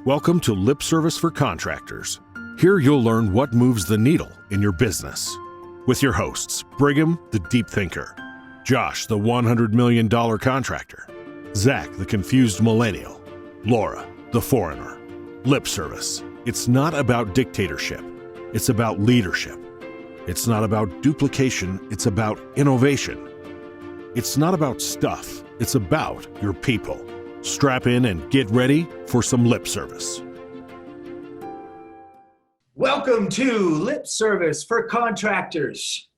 Welcome to Lip Service for Contractors. Here you'll learn what moves the needle in your business. With your hosts, Brigham, the deep thinker, Josh, the $100 million contractor, Zach, the confused millennial, Laura, the foreigner. Lip service. It's not about dictatorship. It's about leadership. It's not about duplication. It's about innovation. It's not about stuff. It's about your people. Strap in and get ready for some lip service. Welcome to Lip Service for Contractors.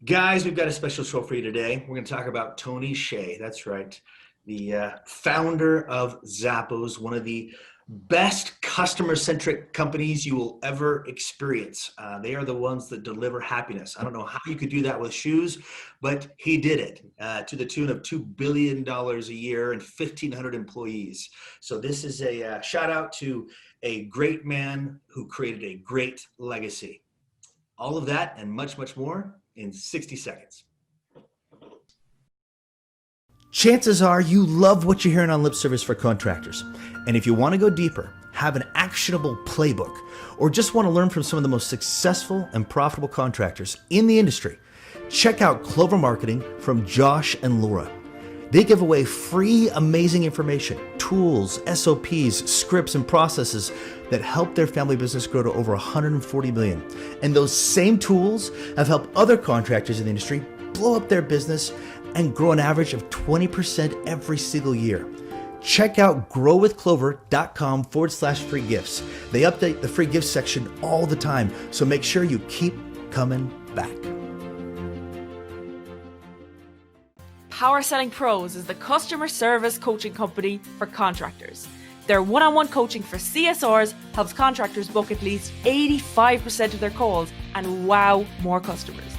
Guys, we've got a special show for you today. We're going to talk about Tony Hsieh. That's right. The founder of Zappos, one of the best customer-centric companies you will ever experience. They are the ones that deliver happiness. I don't know how you could do that with shoes, but he did it to the tune of $2 billion a year and 1,500 employees. So this is a shout out to a great man who created a great legacy. All of that and much, much more in 60 seconds. Chances are you love what you're hearing on Lip Service for Contractors. And if you want to go deeper, have an actionable playbook, or just want to learn from some of the most successful and profitable contractors in the industry, check out Clover Marketing from Josh and Laura. They give away free, amazing information, tools, SOPs, scripts, and processes that help their family business grow to over 140 million. And those same tools have helped other contractors in the industry blow up their business and grow an average of 20% every single year. Check out growwithclover.com/free gifts. They update the free gifts section all the time, so make sure you keep coming back. Power Selling Pros is the customer service coaching company for contractors. Their one-on-one coaching for CSRs helps contractors book at least 85% of their calls and wow more customers.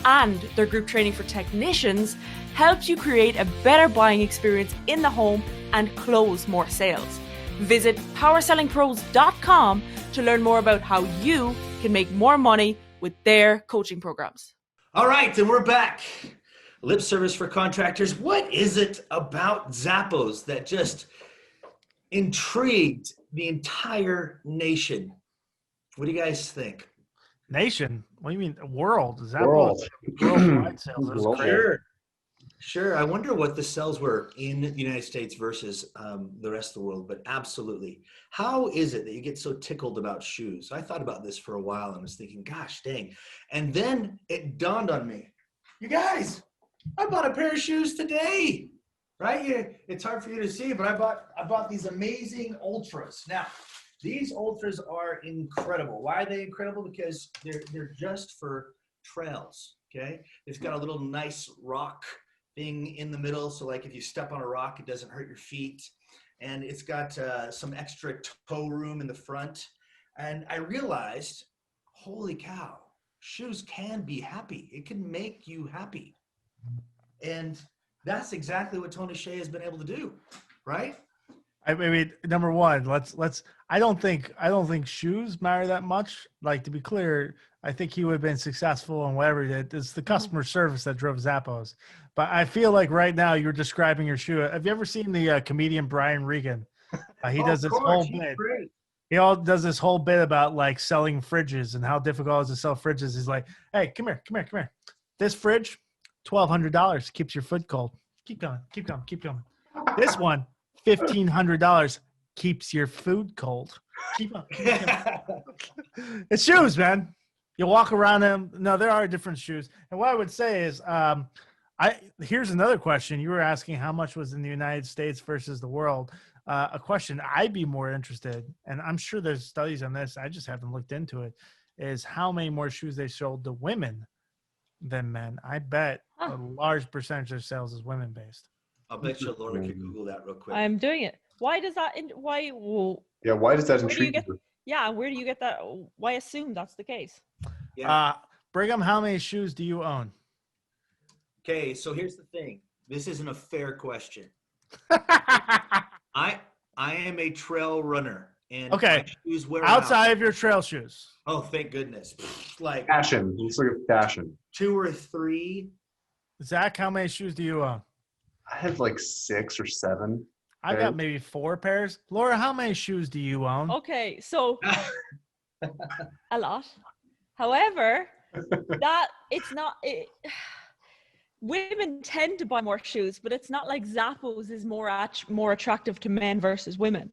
And their group training for technicians helps you create a better buying experience in the home and close more sales. Visit powersellingpros.com to learn more about how you can make more money with their coaching programs. All right, and we're back. Lip Service for Contractors. What is it about Zappos that just intrigued the entire nation? What do you guys think? Nation? What do you mean? World? Zappos World. worldwide sales. That's Global. crazy. Sure. I wonder what the sales were in the United States versus the rest of the world, but absolutely. How is it that you get so tickled about shoes? I thought about this for a while and was thinking, gosh, dang. And then it dawned on me, you guys, I bought a pair of shoes today, right? It's hard for you to see, but I bought these amazing Ultras. Now, these Ultras are incredible. Why are they incredible? Because they're just for trails, okay? It's got a little nice rock thing in the middle, so like if you step on a rock, it doesn't hurt your feet. And it's got some extra toe room in the front. And I realized, holy cow, shoes can be happy. It can make you happy. And that's exactly what Tony Hsieh has been able to do, right? I mean, number one, let's. I don't think shoes matter that much. Like, to be clear, I think he would have been successful in whatever he did. It's the customer service that drove Zappos. But I feel like right now you're describing your shoe. Have you ever seen the comedian Brian Regan? He does this whole bit. He does this whole bit about like selling fridges and how difficult it is to sell fridges. He's like, hey, come here. This fridge, $1,200, keeps your foot cold. Keep going. This one, $1,500, keeps your food cold. Keep on. It's shoes, man. You walk around them. No, there are different shoes. And what I would say is, here's another question. You were asking how much was in the United States versus the world. A question I'd be more interested, and I'm sure there's studies on this, I just haven't looked into it, is how many more shoes they sold to women than men. I bet a large percentage of sales is women-based. I'll bet you Laura can Google that real quick. I'm doing it. Why does that? Why? Why does that intrigue you? Yeah, where do you get that? Why assume that's the case? Yeah. Brigham, how many shoes do you own? Okay, so here's the thing. This isn't a fair question. I am a trail runner, and okay, my shoes wear outside out. of your trail shoes. Oh, thank goodness! Like Fashion. Let's look at fashion. 2 or 3. Zach, how many shoes do you own? I have like 6 or 7. I got maybe 4 pairs. Laura, how many shoes do you own? Okay, so a lot. However, that it's not. Women tend to buy more shoes, but it's not like Zappos is more attractive to men versus women.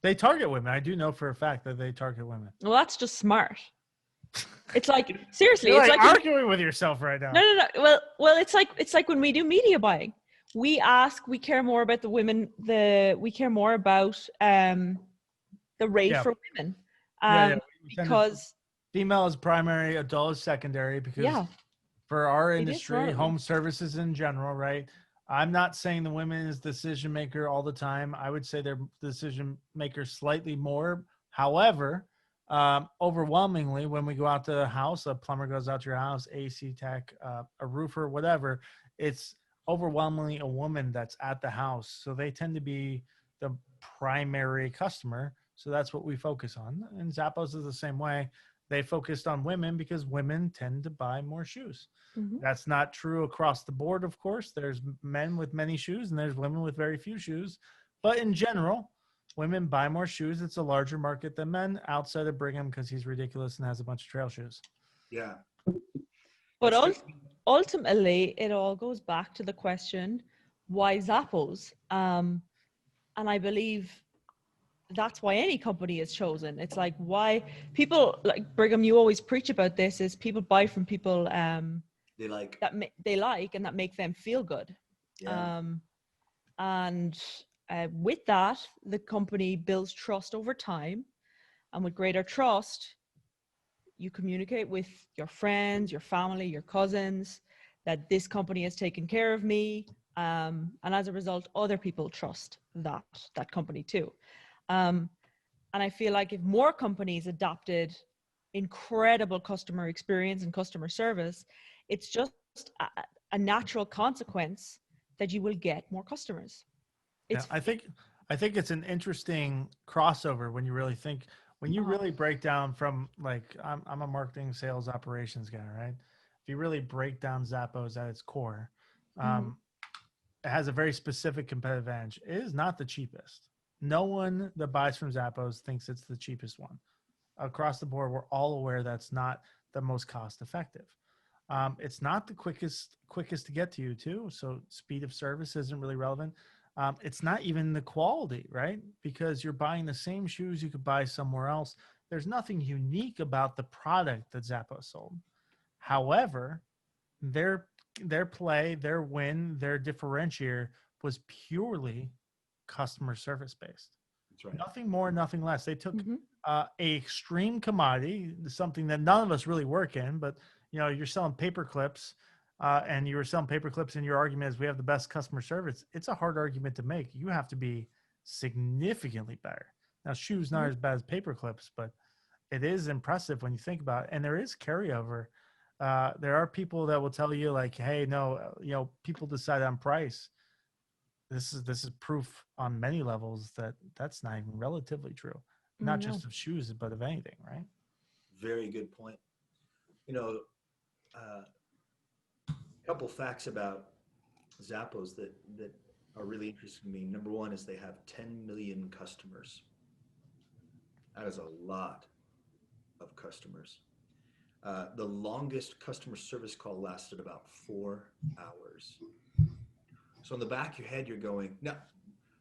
They target women. I do know for a fact that they target women. Well, that's just smart. It's like seriously, You're it's like like arguing with yourself right now. no. Well, it's like when we do media buying, we care more about the women. We care more about the rate for women, because female is primary, adult is secondary. Because for our industry, home services in general, right? I'm not saying the women is decision maker all the time. I would say they're decision maker slightly more. However, overwhelmingly, when we go out to the house, a plumber goes out to your house, AC tech, a roofer, whatever, it's overwhelmingly a woman that's at the house. So they tend to be the primary customer. So that's what we focus on. And Zappos is the same way. They focused on women because women tend to buy more shoes. Mm-hmm. That's not true across the board, of course. There's men with many shoes and there's women with very few shoes. But in general, women buy more shoes. It's a larger market than men, outside of Brigham because he's ridiculous and has a bunch of trail shoes. Yeah. But ultimately, it all goes back to the question, why Zappos? And I believe that's why any company is chosen. It's like why people like Brigham, you always preach about this, is people buy from people they like and that make them feel good. Yeah. And with that, the company builds trust over time, and with greater trust, you communicate with your friends, your family, your cousins, that this company has taken care of me, and as a result, other people trust that company too. And I feel like if more companies adopted incredible customer experience and customer service, it's just a natural consequence that you will get more customers. I think it's an interesting crossover when you really think, when you really break down from, like, I'm a marketing sales operations guy, right? If you really break down Zappos at its core, it has a very specific competitive advantage. It is not the cheapest. No one that buys from Zappos thinks it's the cheapest one. Across the board, we're all aware that's not the most cost effective. It's not the quickest to get to you too. So speed of service isn't really relevant. It's not even the quality, right? Because you're buying the same shoes you could buy somewhere else. There's nothing unique about the product that Zappos sold. However, their play, their win, their differentiator was purely customer service based. That's right. Nothing more, nothing less. They took a extreme commodity, something that none of us really work in, but you're selling paper clips, and you were selling paper clips, and your argument is we have the best customer service. It's a hard argument to make. You have to be significantly better. Now, shoes not as bad as paper clips, but it is impressive when you think about it. And there is carryover. There are people that will tell you, like, hey, no, people decide on price. This is proof on many levels that that's not even relatively true. Not just of shoes, but of anything, right? Very good point. A couple facts about Zappos that are really interesting to me. Number one is they have 10 million customers. That is a lot of customers. The longest customer service call lasted about 4 hours. So in the back of your head, you're going, now,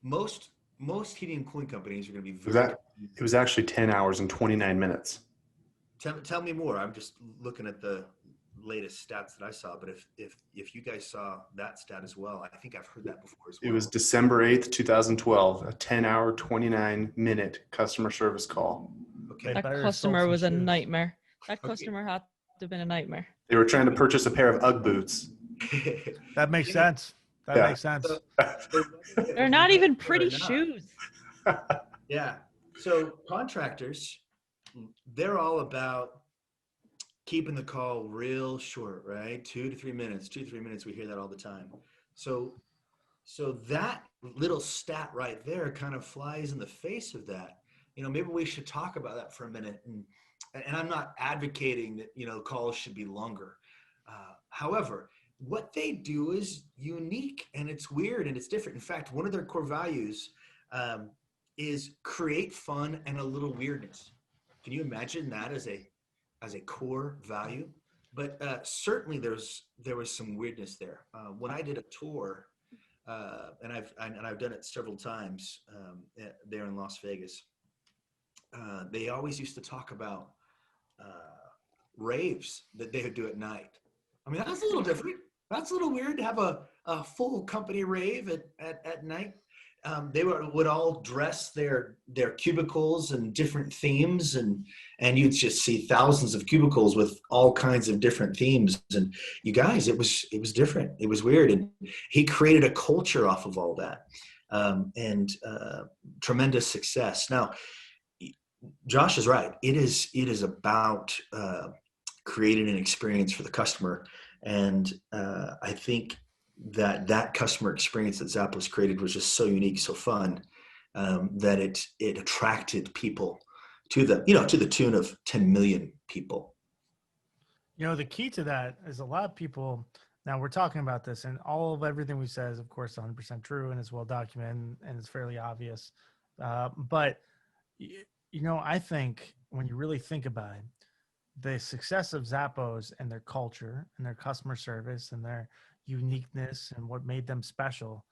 most heating and cooling companies are going to be very... It was actually 10 hours and 29 minutes. Tell me more. I'm just looking at the latest stats that I saw, but if you guys saw that stat as well, I think I've heard that before as well. It was December 8th, 2012, a 10-hour, 29-minute customer service call. Okay. That customer was a nightmare. That customer had to have been a nightmare. They were trying to purchase a pair of UGG boots. That makes sense. That makes sense. They're not even pretty shoes. Yeah. So contractors, they're all about keeping the call real short, right? 2 to 3 minutes. 2 to 3 minutes. We hear that all the time. So that little stat right there kind of flies in the face of that. Maybe we should talk about that for a minute. And I'm not advocating that, calls should be longer. However, what they do is unique and it's weird and it's different. In fact, one of their core values is create fun and a little weirdness. Can you imagine that as a core value? But certainly there was some weirdness there. When I did a tour, and I've done it several times there in Las Vegas. They always used to talk about raves that they would do at night. I mean, that's a little different. That's a little weird to have a full company rave at night. They would all dress their cubicles in different themes, and you'd just see thousands of cubicles with all kinds of different themes. And you guys, it was different. It was weird, and he created a culture off of all that, and tremendous success. Now, Josh is right. It is about creating an experience for the customer, and I think that customer experience that Zappos created was just so unique, so fun, that it attracted people to the tune of 10 million people. The key to that is a lot of people. Now we're talking about this, and all of everything we said is, of course, 100% true, and it's well documented, and it's fairly obvious. But I think when you really think about it, the success of Zappos and their culture and their customer service and their uniqueness and what made them special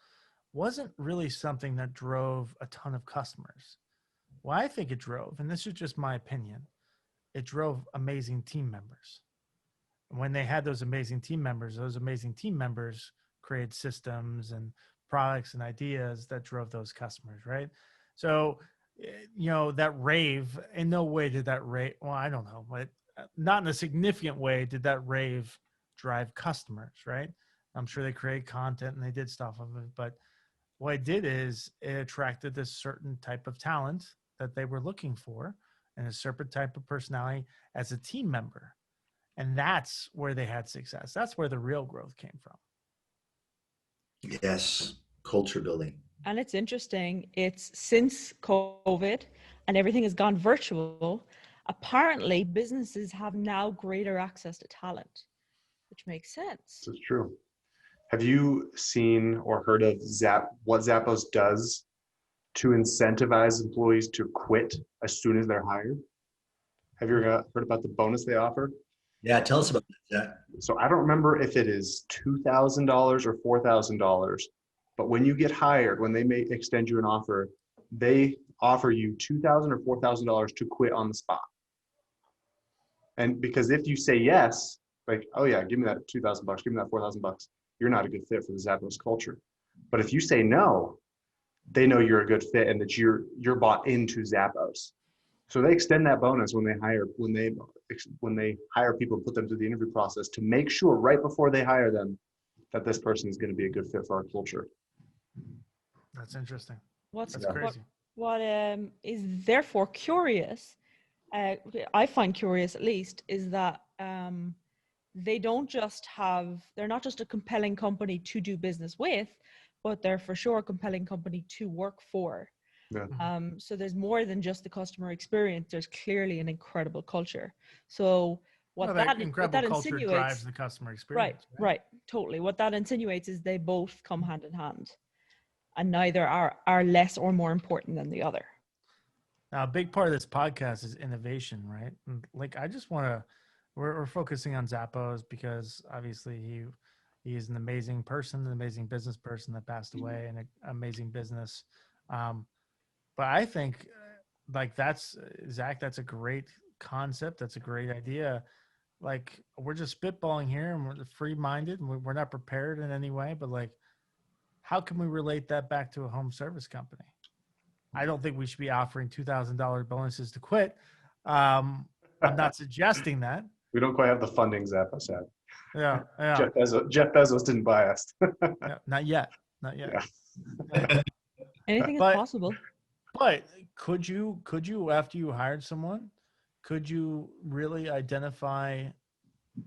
wasn't really something that drove a ton of customers. Well, I think it drove, and this is just my opinion, it drove amazing team members. When they had those amazing team members created systems and products and ideas that drove those customers, right? So, that rave, in no way did that rave, well, I don't know, but not in a significant way did that rave drive customers, right? I'm sure they created content and they did stuff of it, but what it did is it attracted this certain type of talent that they were looking for and a certain type of personality as a team member. And that's where they had success. That's where the real growth came from. Yes, culture building. And it's interesting. It's since COVID and everything has gone virtual, apparently businesses have now greater access to talent, which makes sense. This is true. Have you seen or heard of what Zappos does to incentivize employees to quit as soon as they're hired? Have you heard about the bonus they offer? Yeah, tell us about that. So I don't remember if it is $2,000 or $4,000, but when you get hired, when they may extend you an offer, they offer you $2,000 or $4,000 to quit on the spot. And because if you say yes, like, oh yeah, give me that $2,000, give me that $4,000, you're not a good fit for the Zappos culture. But if you say no, they know you're a good fit and that you're bought into Zappos. So they extend that bonus when they hire people, put them through the interview process to make sure right before they hire them that this person is going to be a good fit for our culture. That's interesting. That's crazy. What is therefore curious, I find curious at least, is that they're not just a compelling company to do business with, but they're for sure a compelling company to work for. Yeah. So there's more than just the customer experience. There's clearly an incredible culture. So that culture drives the customer experience. Right, totally. What that insinuates is they both come hand in hand, and neither are less or more important than the other. Now, a big part of this podcast is innovation, right? And I just want to, we're focusing on Zappos because obviously he is an amazing person, an amazing business person that passed away, and an amazing business. But I think Zach, that's a great concept. That's a great idea. We're just spitballing here and we're free-minded and we're not prepared in any way, but how can we relate that back to a home service company? I don't think we should be offering $2,000 bonuses to quit. I'm not suggesting that. We don't quite have the funding Zappos had. Yeah. Jeff Bezos didn't buy us. Yeah, not yet. Yeah. Anything is possible. But could you, after you hired someone, could you really identify,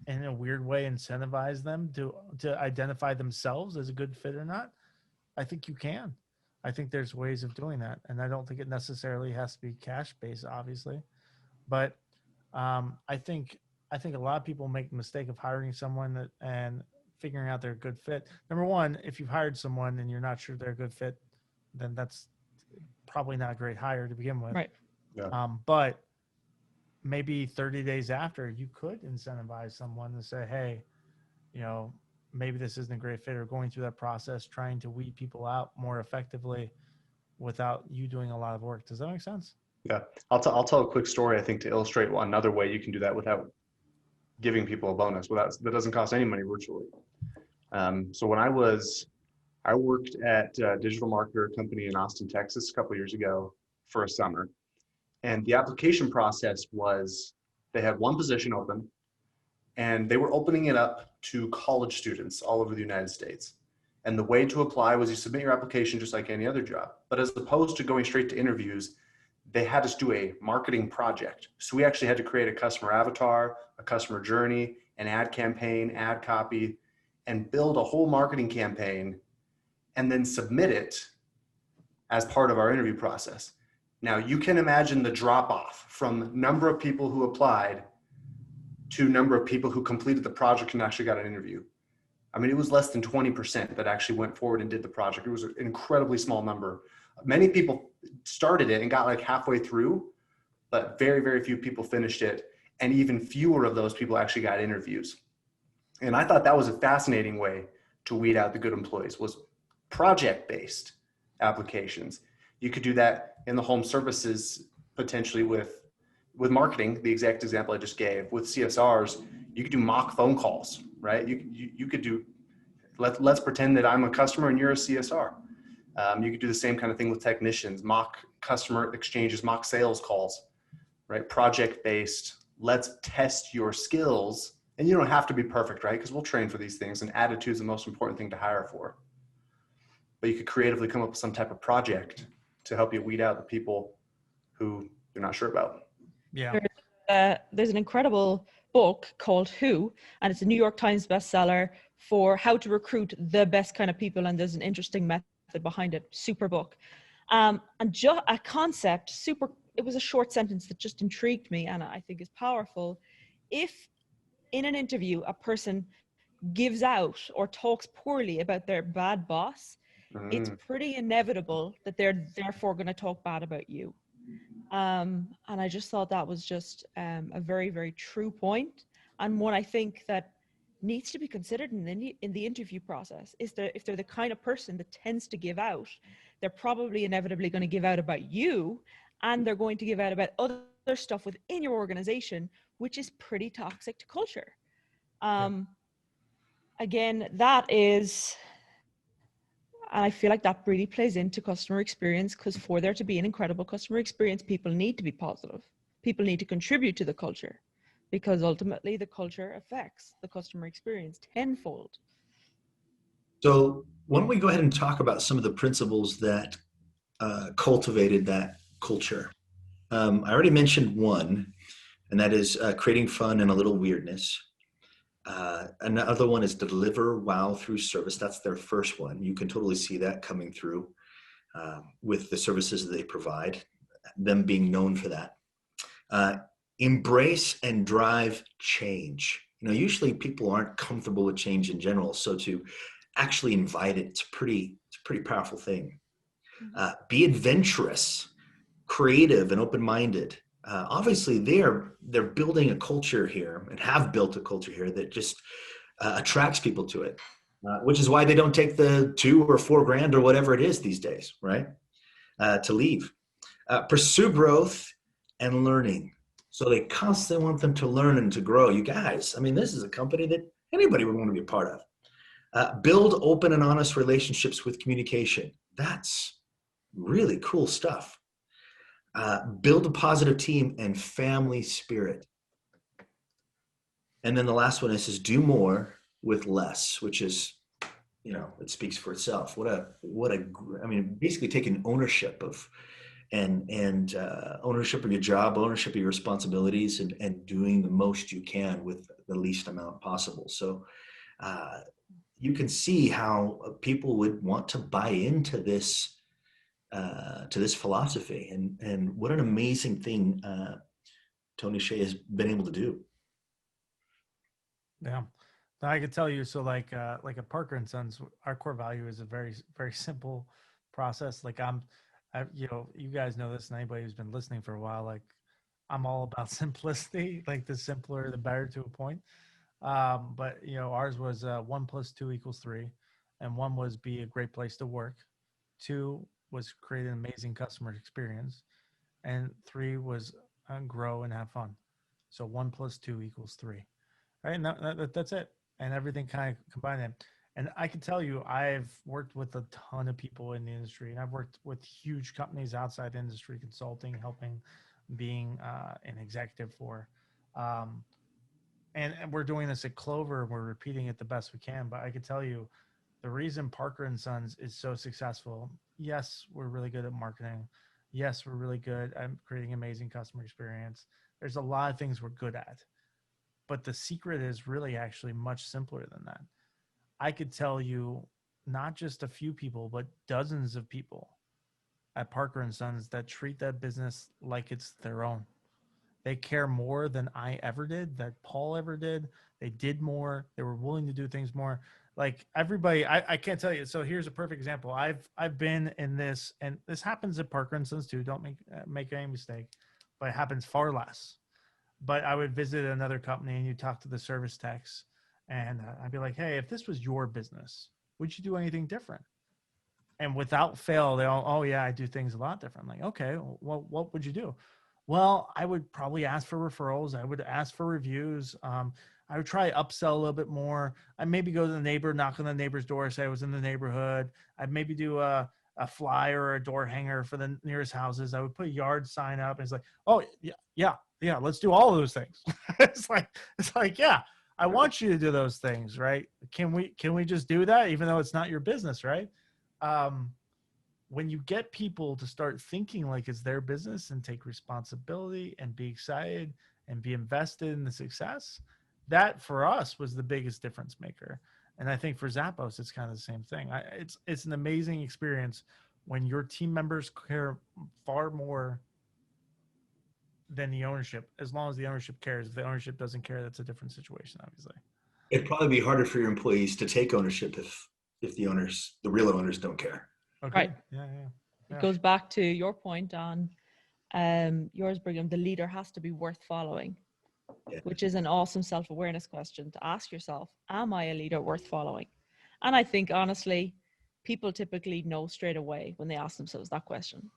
in a weird way, incentivize them to identify themselves as a good fit or not? I think you can. I think there's ways of doing that. And I don't think it necessarily has to be cash-based, obviously. But I think a lot of people make the mistake of hiring someone and figuring out they're a good fit. Number one, if you've hired someone and you're not sure they're a good fit, then that's probably not a great hire to begin with. Right. But maybe 30 days after, you could incentivize someone to say, hey, maybe this isn't a great fit, or going through that process, trying to weed people out more effectively without you doing a lot of work. Does that make sense? Yeah, I'll tell a quick story, I think, to illustrate another way you can do that without giving people a bonus, that doesn't cost any money virtually. So when I worked at a digital marketer company in Austin, Texas, a couple of years ago for a summer. And the application process was, they had one position open, and they were opening it up to college students all over the United States. And the way to apply was you submit your application just like any other job. But as opposed to going straight to interviews, they had us do a marketing project. So we actually had to create a customer avatar, a customer journey, an ad campaign, ad copy, and build a whole marketing campaign, and then submit it as part of our interview process. Now you can imagine the drop off from number of people who applied to number of people who completed the project and actually got an interview. I mean, it was less than 20% that actually went forward and did the project. It was an incredibly small number. Many people started it and got like halfway through, but very, very few people finished it. And even fewer of those people actually got interviews. And I thought that was a fascinating way to weed out the good employees, was project-based applications. You could do that in the home services, potentially with marketing, the exact example I just gave. With CSRs, you could do mock phone calls, right? You could do, let's pretend that I'm a customer and you're a CSR. You could do the same kind of thing with technicians, mock customer exchanges, mock sales calls, right? Project-based, let's test your skills. And you don't have to be perfect, right? Because we'll train for these things, and attitude is the most important thing to hire for. But you could creatively come up with some type of project to help you weed out the people who you're not sure about. Yeah. There's an incredible book called Who, and it's a New York Times bestseller for how to recruit the best kind of people. And there's an interesting method behind it. Super book. And just a concept, it was a short sentence that just intrigued me and I think is powerful. If in an interview, a person gives out or talks poorly about their bad boss, it's pretty inevitable that they're therefore going to talk bad about you. And I just thought that was just a very, very true point, and one I think that needs to be considered in the interview process. Is that if they're the kind of person that tends to give out, they're probably inevitably going to give out about you, and they're going to give out about other stuff within your organization, which is pretty toxic to culture. Again, that is, and I feel like that really plays into customer experience, because for there to be an incredible customer experience, people need to be positive. People need to contribute to the culture, because ultimately the culture affects the customer experience tenfold. So why don't we go ahead and talk about some of the principles that cultivated that culture? I already mentioned one, and that is creating fun and a little weirdness. Another one is deliver wow through service. That's their first one. You can totally see that coming through with the services that they provide, them being known for that. Embrace and drive change. Usually people aren't comfortable with change in general. So to actually invite it, it's a pretty powerful thing. Be adventurous, creative, and open-minded. Obviously they're building a culture here, and have built a culture here that just attracts people to it, which is why they don't take the $2 or $4 grand or whatever it is these days, right? To leave. Pursue growth and learning. So they constantly want them to learn and to grow. You guys, I mean, this is a company that anybody would want to be a part of. Build open and honest relationships with communication. That's really cool stuff. Build a positive team and family spirit. And then the last one is do more with less, which is, it speaks for itself. I mean, basically taking ownership of and ownership of your job, ownership of your responsibilities, and doing the most you can with the least amount possible. So you can see how people would want to buy into this philosophy, and what an amazing thing Tony Hsieh has been able to do. Yeah, I could tell you. So like at Parker and Sons, our core value is a very, very simple process. Like You guys know this, and anybody who's been listening for a while, like I'm all about simplicity. Like the simpler, the better to a point. But ours was 1 + 2 = 3, and one was be a great place to work. Two was create an amazing customer experience, and three was grow and have fun. So 1 + 2 = 3, right? And that's it. And everything kind of combined in. And I can tell you, I've worked with a ton of people in the industry, and I've worked with huge companies outside the industry, consulting, helping, being an executive for. Um, and we're doing this at Clover, and we're repeating it the best we can. But I can tell you, the reason Parker and Sons is so successful, yes, we're really good at marketing. Yes, we're really good at creating amazing customer experience. There's a lot of things we're good at, but the secret is really actually much simpler than that. I could tell you not just a few people, but dozens of people at Parker and Sons that treat that business like it's their own. They care more than I ever did, that Paul ever did. They did more. They were willing to do things more. Like everybody, I can't tell you. So here's a perfect example. I've been in this, and this happens at Parker and Sons too. Don't make any mistake, but it happens far less. But I would visit another company, and you talk to the service techs, and I'd be like, "Hey, if this was your business, would you do anything different?" And without fail, they all, "Oh yeah, I do things a lot different." I'm like, "Okay, well, what would you do?" Well, I would probably ask for referrals. I would ask for reviews. I would try upsell a little bit more. I maybe go to the neighbor, knock on the neighbor's door, say I was in the neighborhood. I'd maybe do a flyer or a door hanger for the nearest houses. I would put a yard sign up. And it's like, oh yeah, let's do all of those things. it's like, yeah, I want you to do those things, right? Can we just do that, even though it's not your business, right? When you get people to start thinking like it's their business and take responsibility and be excited and be invested in the success, that for us was the biggest difference maker. And I think for Zappos, it's kind of the same thing. It's an amazing experience when your team members care far more than the ownership, as long as the ownership cares. If the ownership doesn't care, that's a different situation, obviously. It'd probably be harder for your employees to take ownership if the real owners don't care. Okay. Right. Yeah. It goes back to your point on yours, Brigham. The leader has to be worth following, which is an awesome self-awareness question to ask yourself. Am I a leader worth following? And I think, honestly, people typically know straight away when they ask themselves that question,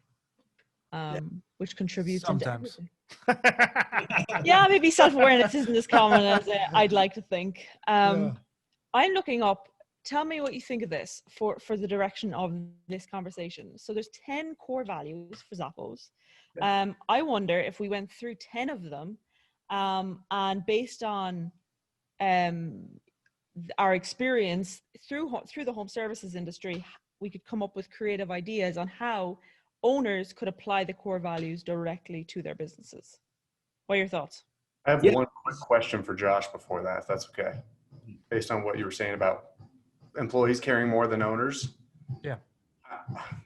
which contributes Sometimes. into everything. Yeah, maybe self-awareness isn't as common as I'd like to think. I'm looking up. Tell me what you think of this for the direction of this conversation. So there's 10 core values for Zappos. I wonder if we went through 10 of them, and based on our experience through the home services industry, we could come up with creative ideas on how owners could apply the core values directly to their businesses. What are your thoughts? I have one quick question for Josh before that, if that's okay, based on what you were saying about employees caring more than owners. Yeah.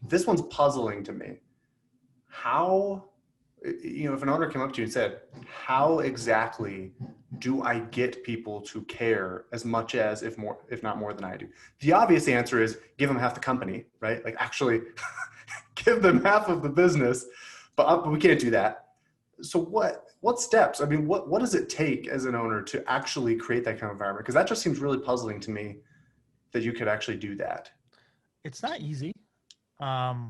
This one's puzzling to me. How, if an owner came up to you and said, how exactly do I get people to care as much as, if not more than I do? The obvious answer is give them half the company, right? Like actually give them half of the business, but we can't do that. So what steps? I mean, what does it take as an owner to actually create that kind of environment? Because that just seems really puzzling to me, that you could actually do that. It's not easy. I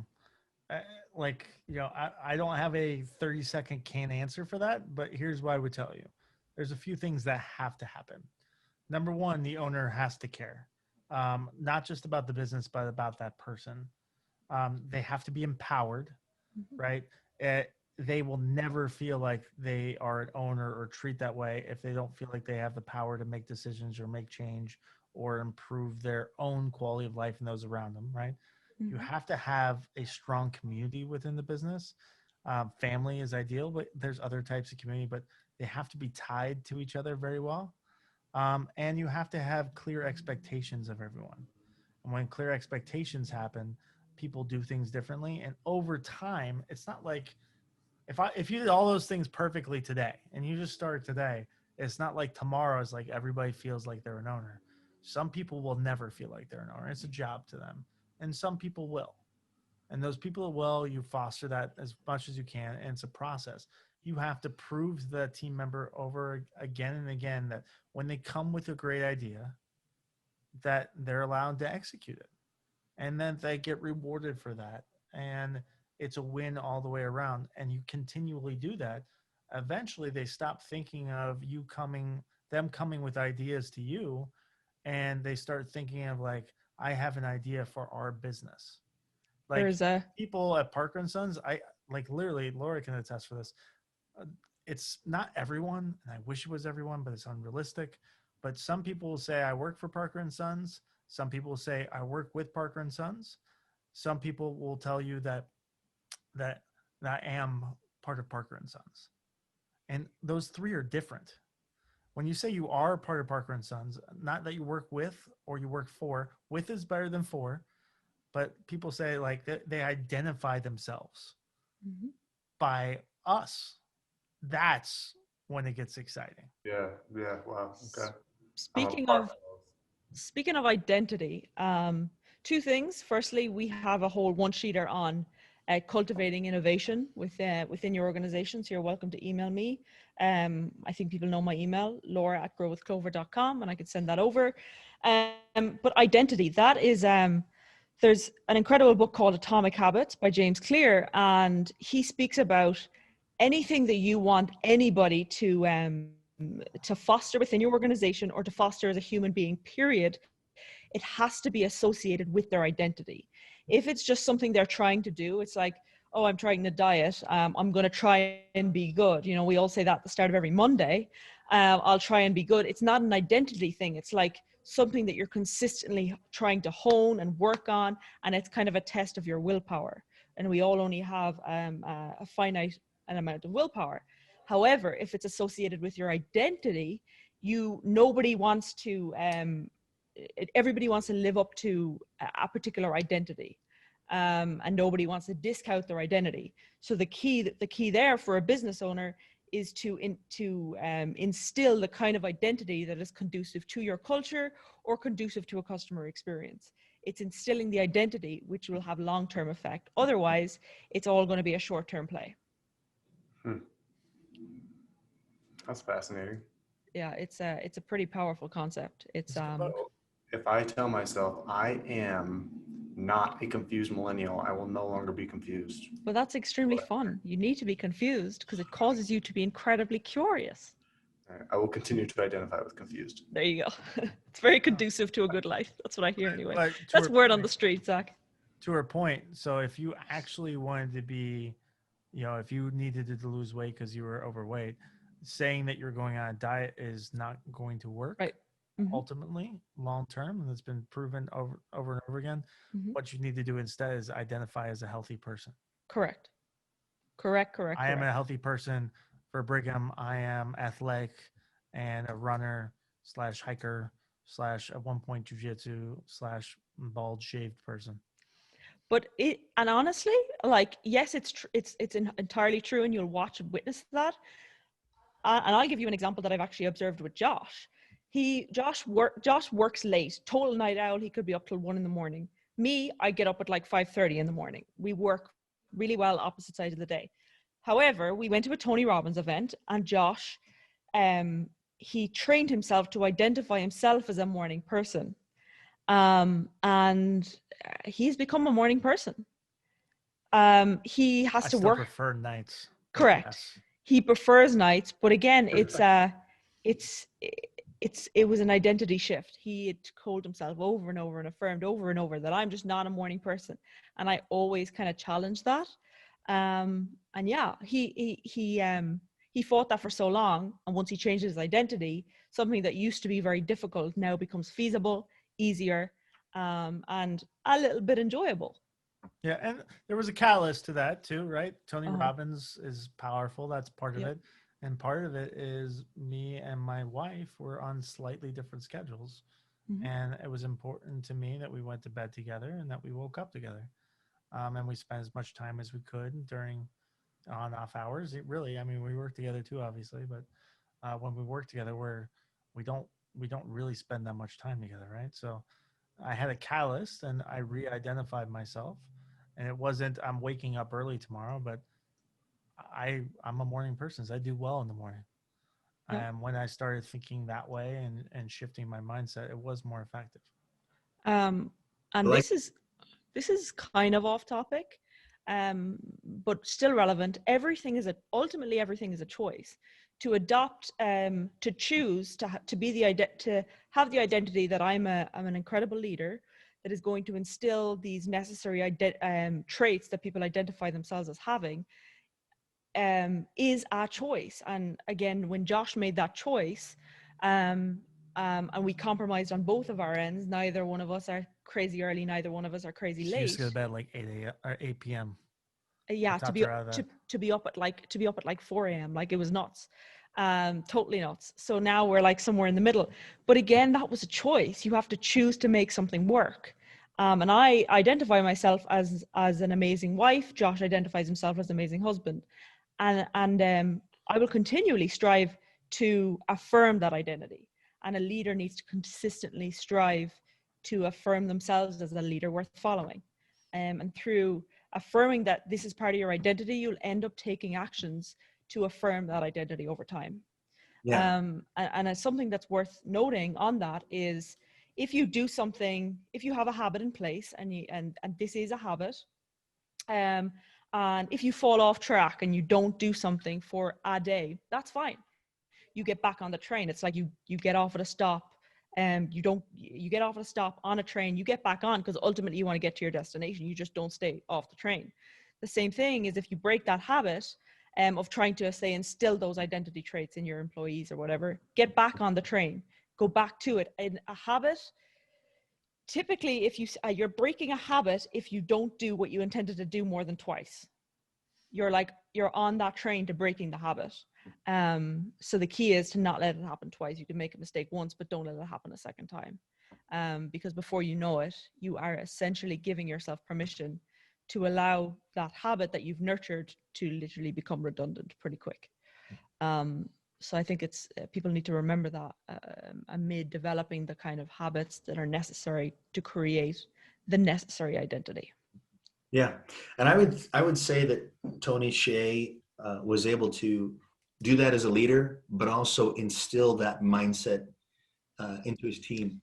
don't have a 30-second canned answer for that, but here's what I would tell you. There's a few things that have to happen. Number one, the owner has to care, not just about the business, but about that person. They have to be empowered, right? They will never feel like they are an owner or treat that way if they don't feel like they have the power to make decisions or make change or improve their own quality of life and those around them, right? Mm-hmm. You have to have a strong community within the business. Family is ideal, but there's other types of community, but they have to be tied to each other very well. And you have to have clear expectations of everyone. And when clear expectations happen, people do things differently. And over time, it's not like if you did all those things perfectly today and you just started today, it's not like tomorrow is like everybody feels like they're an owner. Some people will never feel like they're an owner. It's a job to them. And some people will. And those people, well, you foster that as much as you can, and it's a process. You have to prove to that team member over again and again that when they come with a great idea, that they're allowed to execute it, and then they get rewarded for that. And it's a win all the way around. And you continually do that. Eventually, they stop thinking of them coming with ideas to you, and they start thinking of like, I have an idea for our business. Like There's a people at Parker and Sons, I like literally, Laura can attest for this. Uh, It's not everyone, and I wish it was everyone, but it's unrealistic. But some people will say I work for Parker and Sons. Some people will say I work with Parker and Sons. Some people will tell you that I am part of Parker and Sons. And those three are different. When you say you are part of Parker and Sons, not that you work with or you work for, with is better than for, but people say like they identify themselves Mhm. by us. That's when it gets exciting. Yeah. Yeah. Wow. Okay. I'm a Speaking part of speaking of identity, two things. Firstly, we have a whole one-sheeter on cultivating innovation within your organization. So you're welcome to email me. I think people know my email, laura@growwithclover.com, and I can send that over. But identity, that is, there's an incredible book called Atomic Habits by James Clear, and he speaks about anything that you want anybody to foster within your organization or to foster as a human being, period, it has to be associated with their identity. If it's just something they're trying to do, it's like, oh, I'm trying to diet. I'm going to try and be good. You know, we all say that at the start of every Monday. I'll try and be good. It's not an identity thing. It's like something that you're consistently trying to hone and work on. And it's kind of a test of your willpower. And we all only have a finite amount of willpower. However, if it's associated with your identity, nobody wants to everybody wants to live up to a particular identity, and nobody wants to discount their identity. So the key there for a business owner is to instill the kind of identity that is conducive to your culture or conducive to a customer experience. It's instilling the identity which will have long-term effect. Otherwise, it's all going to be a short-term play. That's fascinating. Yeah, it's a pretty powerful concept. It's So if I tell myself I am not a confused millennial, I will no longer be confused. Well, that's extremely fun. You need to be confused because it causes you to be incredibly curious. All right, I will continue to identify with confused. There you go. It's very conducive to a good life. That's what I hear anyway. But to That's her word on point- the street, Zach. To her point, so if you actually wanted to be, if you needed to lose weight because you were overweight, saying that you're going on a diet is not going to work. Right. Mhm. Ultimately, long term, and it's been proven over and over again. Mhm. What you need to do instead is identify as a healthy person. Correct. Correct. I am a healthy person for Brigham. I am athletic and a runner / hiker / at one point jujitsu / bald shaved person. But and honestly, like, yes, it's entirely true, and you'll watch and witness that. And I'll give you an example that I've actually observed with Josh. Josh works late, total night owl. He could be up till 1 a.m. Me, I get up at like 5:30 in the morning. We work really well opposite sides of the day. However, we went to a Tony Robbins event, and Josh, he trained himself to identify himself as a morning person, and he's become a morning person. He has I to still work. prefer nights. Correct. Yes. He prefers nights, but again, it was an identity shift. He had told himself over and over and affirmed over and over that I'm just not a morning person, and I always kind of challenged that. And yeah, he fought that for so long, and once he changed his identity, something that used to be very difficult now becomes feasible, easier, and a little bit enjoyable. Yeah, and there was a catalyst to that too, right? Tony Uh-huh. Robbins is powerful. That's part of Yep. it. And part of it is me and my wife were on slightly different schedules. Mhm. And it was important to me that we went to bed together and that we woke up together. And we spent as much time as we could during on-off hours. We work together too, obviously, but when we work together, we don't really spend that much time together, right? So I had a catalyst, and I re-identified myself, And it wasn't, I'm waking up early tomorrow, but I'm a morning person. So I do well in the morning. Yeah. And when I started thinking that way and shifting my mindset, it was more effective. Um, and Like, this is kind of off topic, but still relevant. Ultimately everything is a choice. To adopt, to choose to be to have the identity that I'm an incredible leader that is going to instill these necessary traits that people identify themselves as having, is a choice. And again, when Josh made that choice, and we compromised on both of our ends, neither one of us are crazy early, neither one of us are crazy She used to go to late. bed at like 8 a.m. or 8 p.m. Yeah, talked her out of that. to be up at like 4 a.m. Like, it was nuts, totally nuts. So now we're like somewhere in the middle. But again, that was a choice. You have to choose to make something work. And I identify myself as an amazing wife. Josh identifies himself as an amazing husband, and I will continually strive to affirm that identity. And a leader needs to consistently strive to affirm themselves as a leader worth following. And through affirming that this is part of your identity, you'll end up taking actions to affirm that identity over time. yeah, And it's something that's worth noting on that is, if you do something, if you have a habit in place, and this is a habit, and if you fall off track and you don't do something for a day, that's fine. You get back on the train. It's like you get off at a stop, and you get off at a stop on a train, you get back on, because ultimately you want to get to your destination. You just don't stay off the train. The same thing is, if you break that habit, of trying to, say, instill those identity traits in your employees or whatever, get back on the train, go back to it. And a habit, typically, if you're breaking a habit if you don't do what you intended to do more than twice. You're on that train to breaking the habit. So the key is to not let it happen twice. You can make a mistake once, but don't let it happen a second time. Because before you know it, you are essentially giving yourself permission to allow that habit that you've nurtured to literally become redundant pretty quick. So I think it's people need to remember that, amid developing the kind of habits that are necessary to create the necessary identity. yeah. And I would say that Tony Hsieh was able to do that as a leader, but also instill that mindset into his team.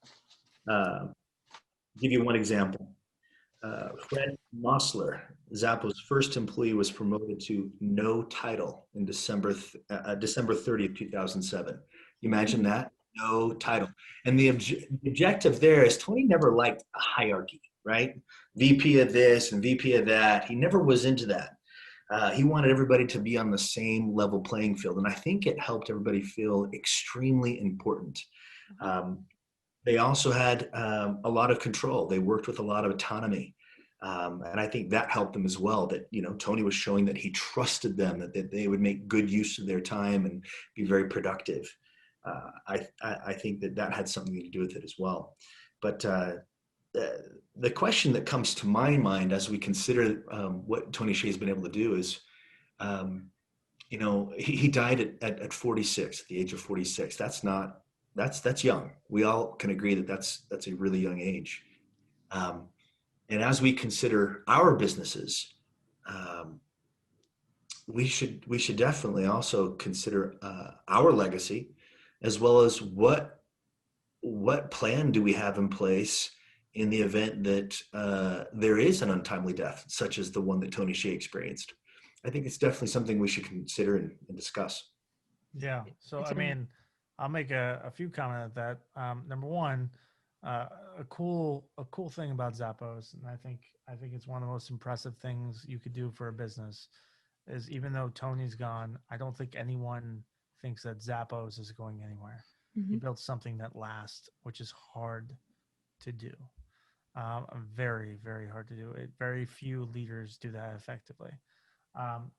Give you one example. Fred Mossler, Zappos' first employee, was promoted to no title in December 30th, 2007. You imagine that? No title. And the objective there is, Tony never liked a hierarchy, right? VP of this and VP of that. He never was into that. He wanted everybody to be on the same level playing field. And I think it helped everybody feel extremely important. They also had a lot of control. They worked with a lot of autonomy. And I think that helped them as well, that, Tony was showing that he trusted them, that they would make good use of their time and be very productive. I think that had something to do with it as well. But the question that comes to my mind as we consider what Tony Hsieh has been able to do is, he died at 46, at the age of 46. That's young. We all can agree that that's a really young age. And as we consider our businesses, we should definitely also consider our legacy, as well as what plan do we have in place in the event that there is an untimely death, such as the one that Tony Hsieh experienced. I think it's definitely something we should consider and discuss. Yeah. So, I mean, I'll make a few comments at that. Number one, a cool thing about Zappos, and I think it's one of the most impressive things you could do for a business, is even though Tony's gone, I don't think anyone thinks that Zappos is going anywhere. He built something that lasts, which is hard to do. Very, very hard to do. Very few leaders do that effectively.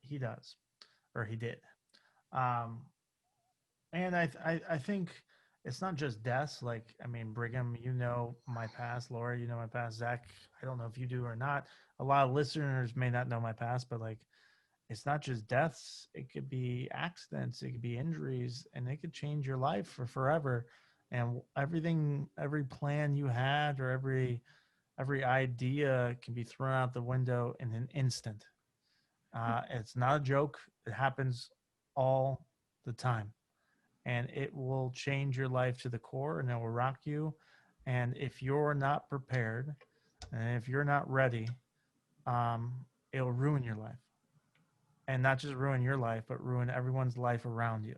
He does, or he did. And I think it's not just deaths. Like, I mean, Brigham, my past. Laura, my past. Zach, I don't know if you do or not. A lot of listeners may not know my past, but like, it's not just deaths. It could be accidents. It could be injuries, and it could change your life for forever. And every plan you had, or every every idea can be thrown out the window in an instant. It's not a joke. It happens all the time, and it will change your life to the core, and it will rock you. And if you're not prepared, and if you're not ready, it'll ruin your life, and not just ruin your life, but ruin everyone's life around you.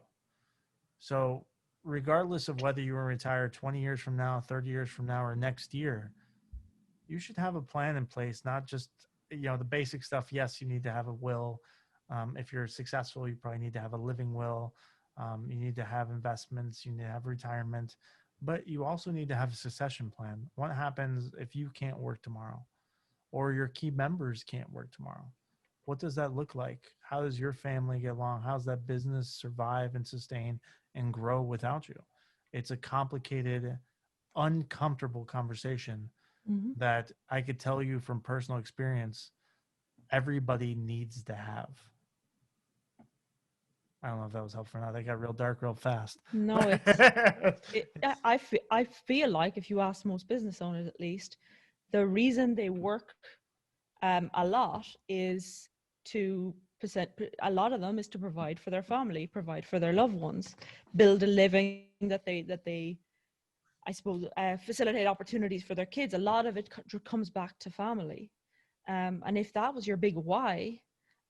So, regardless of whether you are retired 20 years from now, 30 years from now, or next year, you should have a plan in place, not just, the basic stuff. Yes, you need to have a will. If you're successful, you probably need to have a living will. You need to have investments, you need to have retirement, but you also need to have a succession plan. What happens if you can't work tomorrow, or your key members can't work tomorrow? What does that look like? How does your family get along? How's that business survive and sustain and grow without you? It's a complicated, uncomfortable conversation Mhm. that I could tell you from personal experience, everybody needs to have. I don't know if that was helpful or not. They got real dark real fast. No, I feel like if you ask most business owners, at least, the reason they work a lot is a lot of them is to provide for their family, provide for their loved ones, build a living that they I suppose facilitate opportunities for their kids. A lot of it comes back to family. And if that was your big why,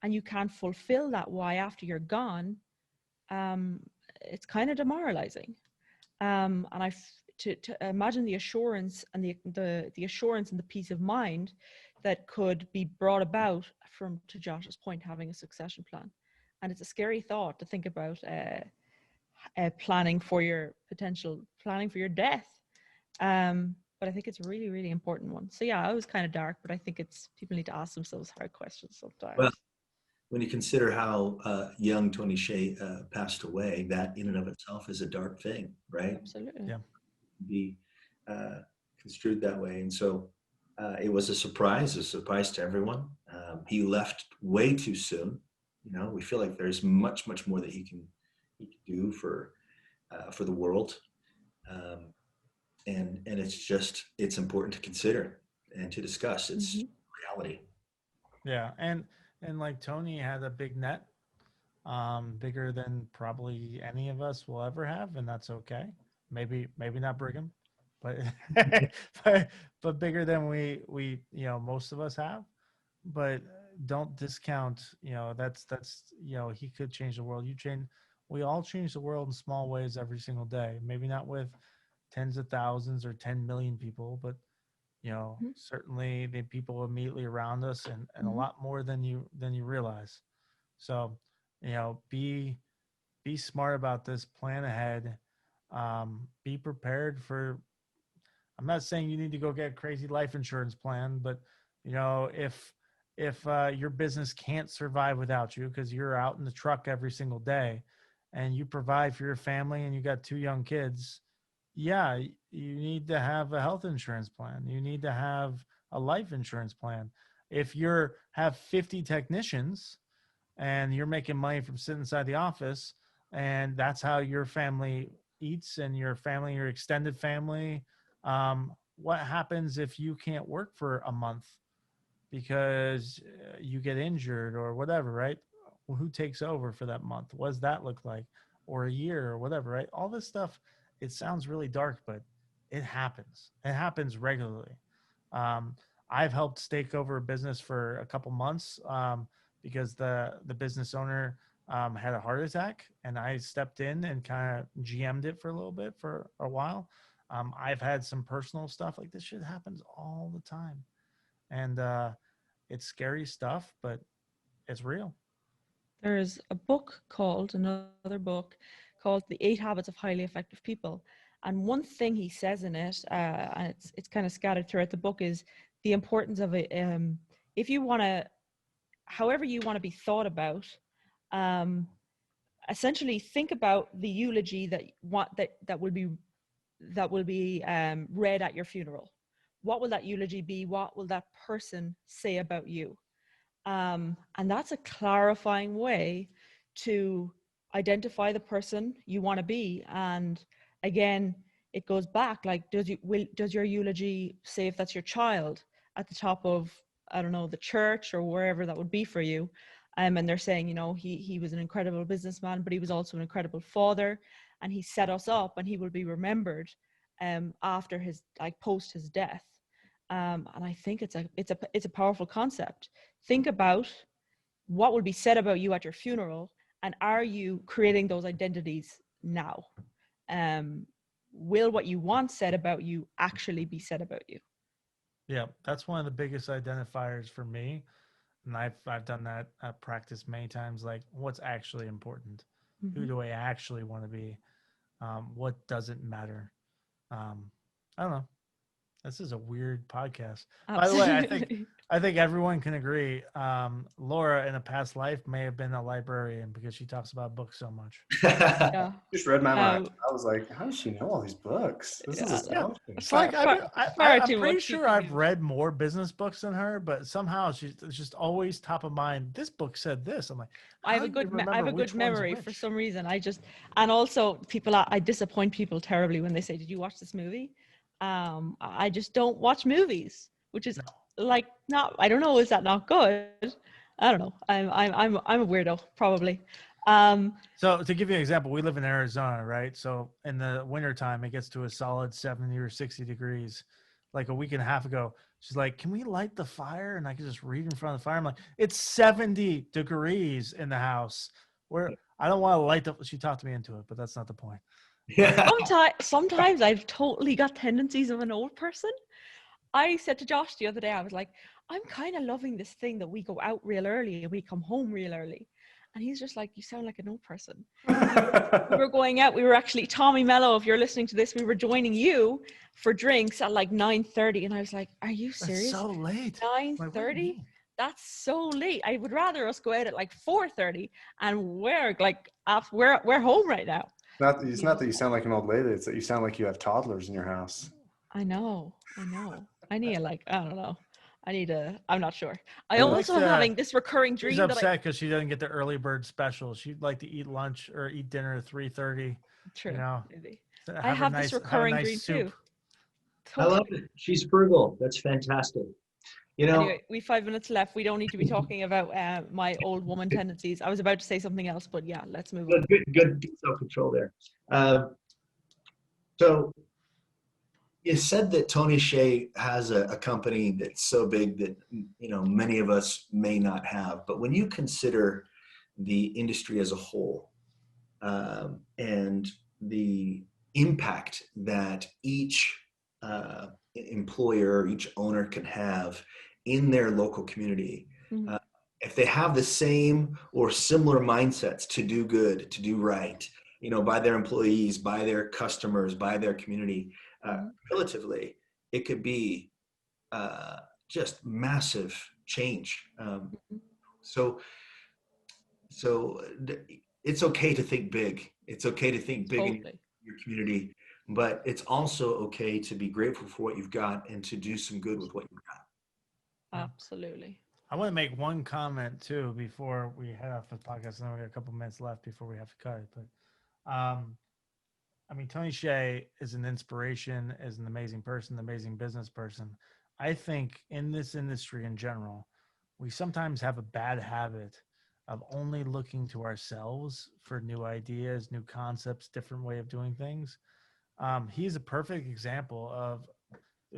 and you can't fulfill that why after you're gone, it's kind of demoralizing. And to imagine the assurance and the assurance and the peace of mind that could be brought about from, to Josh's point, having a succession plan. And it's a scary thought to think about planning for your death. But I think it's a really, really important one. So yeah, I was kind of dark, but I think people need to ask themselves hard questions sometimes. Well, when you consider how young Tony Hsieh passed away, that in and of itself is a dark thing, right? Absolutely. Yeah. Be construed that way. And so it was a surprise to everyone. He left way too soon. We feel like there's much, much more that he can do for the world. And it's important to consider and to discuss. It's reality. Yeah. And like Tony had a big net, bigger than probably any of us will ever have. And that's okay. Maybe not Brigham, but, but bigger than we, most of us have. But don't discount, that's, he could change the world. We all change the world in small ways every single day. Maybe not with tens of thousands or 10 million people, but certainly the people immediately around us, and a lot more than you realize. So, be smart about this, plan ahead, be prepared for, I'm not saying you need to go get a crazy life insurance plan, but if your business can't survive without you because you're out in the truck every single day and you provide for your family and you got 2 young kids, yeah, you need to have a health insurance plan. You need to have a life insurance plan. If you have 50 technicians and you're making money from sitting inside the office, and that's how your family eats and your extended family, what happens if you can't work for a month because you get injured or whatever, right? Well, who takes over for that month? What does that look like? Or a year or whatever, right? All this stuff, it sounds really dark, but it happens. It happens regularly. I've helped stake over a business for a couple months because the business owner had a heart attack, and I stepped in and kind of GM'd it for a little bit for a while. I've had some personal stuff, like this shit happens all the time. And it's scary stuff, but it's real. There's another book called The 8 Habits of Highly Effective People. And one thing he says in it, and it's kind of scattered throughout the book, is the importance of it. If you want to, however you want to be thought about, essentially think about the eulogy that will be read at your funeral. What will that eulogy be? What will that person say about you? And that's a clarifying way to identify the person you want to be. And again, it goes back. Like, does your eulogy say, if that's your child, at the top of, I don't know, the church or wherever that would be for you, and they're saying, you know, he was an incredible businessman, but he was also an incredible father, and he set us up, and he will be remembered after his, like, post his death. And I think it's a powerful concept. Think about what will be said about you at your funeral, and are you creating those identities now? Will what you want said about you actually be said about you? Yeah, that's one of the biggest identifiers for me. And I've done that practice many times. Like, what's actually important? Who do I actually want to be? What doesn't matter? I don't know. This is a weird podcast. Absolutely. By the way, I think everyone can agree. Laura, in a past life, may have been a librarian because she talks about books so much. Yeah. Just read my mind. I was like, how does she know all these books? This is astonishing. It's like Far I'm too pretty much sure people I've do. read more business books than her, but somehow she's just always top of mind. This book said this. I'm like, I have a good memory for some reason. And also I disappoint people terribly when they say, "Did you watch this movie?" I just don't watch movies, which is like, not, I don't know, is that not good? I don't know. I'm a weirdo probably. So to give you an example, we live in Arizona, right? So in the wintertime, it gets to a solid 70 or 60 degrees. Like a week and a half ago, she's like, "Can we light the fire?" And I can just read in front of the fire. I'm like, "It's 70 degrees in the house. Where I don't want to light the." She talked me into it, but that's not the point. Yeah. Sometimes I've totally got tendencies of an old person. I said to Josh the other day, I was like, I'm kind of loving this thing that we go out real early and we come home real early. And he's just like, you sound like an old person. We were going out. We were actually, Tommy Mello, if you're listening to this, we were joining you for drinks at like 9:30. And I was like, are you serious? That's so late. 9:30? That's so late. I would rather us go out at like 4:30, and we're like, we're home right now. It's not that you sound like an old lady. It's that you sound like you have toddlers in your house. I know. I need I don't know. I'm not sure. I She also am likes to- having this recurring dream She's that upset because she doesn't get the early bird special. She'd like to eat lunch or eat dinner at 3:30. True. You know, Maybe. have I a have nice, this recurring have a nice dream soup. too. I love it. She's frugal. That's fantastic. You know, Anyway, we have 5 minutes left. We don't need to be talking about my old woman tendencies. I was about to say something else, but yeah, let's move on. good self-control there. So you said that Tony Hsieh has a company that's so big that, you know, many of us may not have. But when you consider the industry as a whole, and the impact that each employer, each owner can have in their local community, if they have the same or similar mindsets to do good, to do right, you know, by their employees, by their customers, by their community, relatively, it could be just massive change. So it's okay to think big. It's okay to think big in your community, but it's also okay to be grateful for what you've got and to do some good with what you've got. Absolutely. I want to make one comment too before we head off the podcast. And then we got a couple minutes left before we have to cut it. But I mean, Tony Hsieh is an inspiration, is an amazing person, amazing business person. I think in this industry in general, we sometimes have a bad habit of only looking to ourselves for new ideas, new concepts, different way of doing things. He's a perfect example of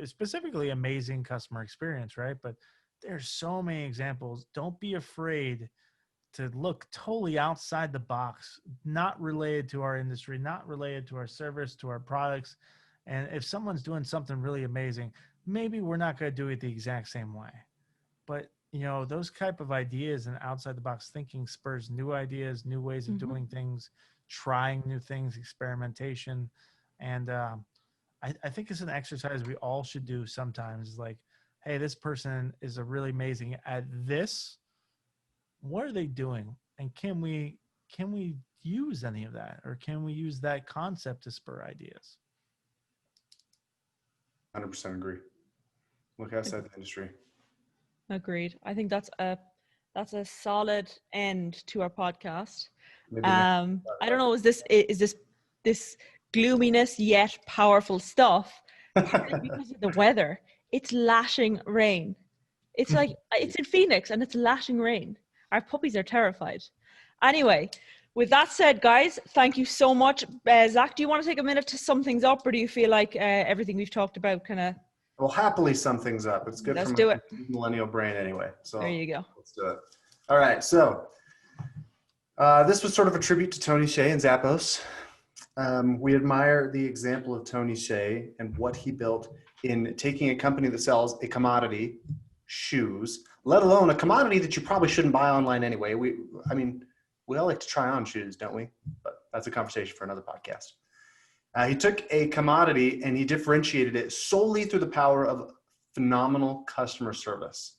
specifically amazing customer experience, right? But there's so many examples. Don't be afraid to look totally outside the box, not related to our industry, not related to our service, to our products. And if someone's doing something really amazing, maybe we're not going to do it the exact same way. But, you know, those type of ideas and outside the box thinking spurs new ideas, new ways of doing things, trying new things, experimentation. And I think it's an exercise we all should do sometimes. Like, hey, this person is a really amazing at this. What are they doing? And can we use any of that? Or can we use that concept to spur ideas? 100% agree. Look outside the industry. Agreed. I think that's a solid end to our podcast. Maybe I don't know, is this gloominess yet powerful stuff, partly because of the weather. It's lashing rain. It's like, it's in Phoenix and it's lashing rain. Our puppies are terrified. Anyway, with that said, guys, thank you so much. Zach, do you want to take a minute to sum things up, or do you feel like everything we've talked about kind of... We'll happily sum things up. It's good Let's for do my it. millennial brain anyway. So There you go. let's do it. All right. So this was sort of a tribute to Tony Hsieh and Zappos. We admire the example of Tony Hsieh and what he built in taking a company that sells a commodity, shoes, let alone a commodity that you probably shouldn't buy online anyway. We all like to try on shoes, don't we? But that's a conversation for another podcast. He took a commodity and he differentiated it solely through the power of phenomenal customer service.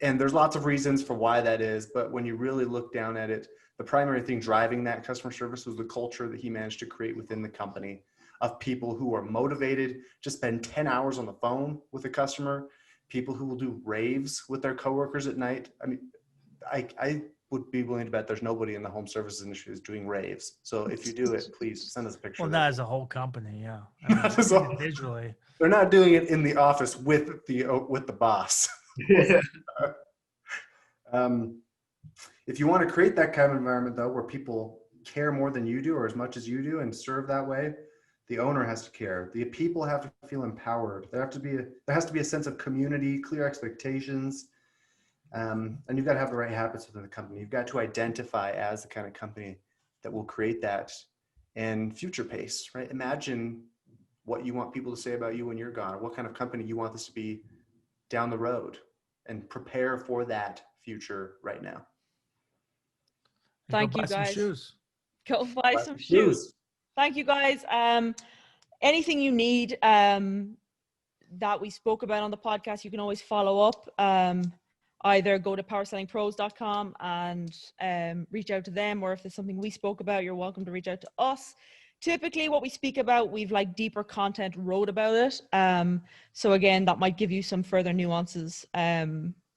And there's lots of reasons for why that is, but when you really look down at it, the primary thing driving that customer service was the culture that he managed to create within the company of people who are motivated to spend 10 hours on the phone with a customer, people who will do raves with their coworkers at night. I mean, I would be willing to bet there's nobody in the home services industry who's doing raves. So if you do it, please send us a picture. Well, not as a whole company, yeah. I mean, Not as a- individually. They're not doing it in the office with the boss. Yeah. If you want to create that kind of environment, though, where people care more than you do or as much as you do and serve that way, the owner has to care. The people have to feel empowered. There has to be a sense of community, clear expectations, and you've got to have the right habits within the company. You've got to identify as the kind of company that will create that and future pace, right? Imagine what you want people to say about you when you're gone, or what kind of company you want this to be down the road, and prepare for that future right now. Thank Go you, buy some guys. shoes. Go buy some shoes. Thank you, guys. Anything you need that we spoke about on the podcast, you can always follow up. Either go to powersellingpros.com and reach out to them, or if there's something we spoke about, you're welcome to reach out to us. Typically what we speak about, we've like deeper content wrote about it. So again, that might give you some further nuances.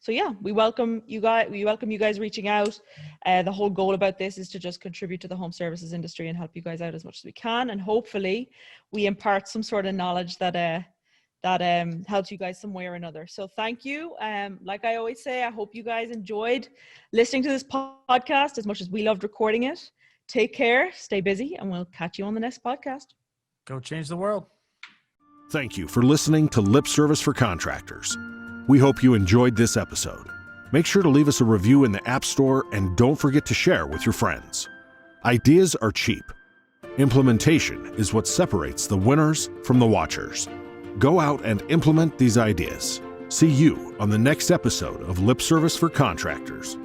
So yeah, we welcome you guys reaching out. The whole goal about this is to just contribute to the home services industry and help you guys out as much as we can. And hopefully we impart some sort of knowledge that helps you guys some way or another. So thank you. Like I always say, I hope you guys enjoyed listening to this podcast as much as we loved recording it. Take care, stay busy, and we'll catch you on the next podcast. Go change the world. Thank you for listening to Lip Service for Contractors. We hope you enjoyed this episode. Make sure to leave us a review in the App Store and don't forget to share with your friends. Ideas are cheap. Implementation is what separates the winners from the watchers. Go out and implement these ideas. See you on the next episode of Lip Service for Contractors.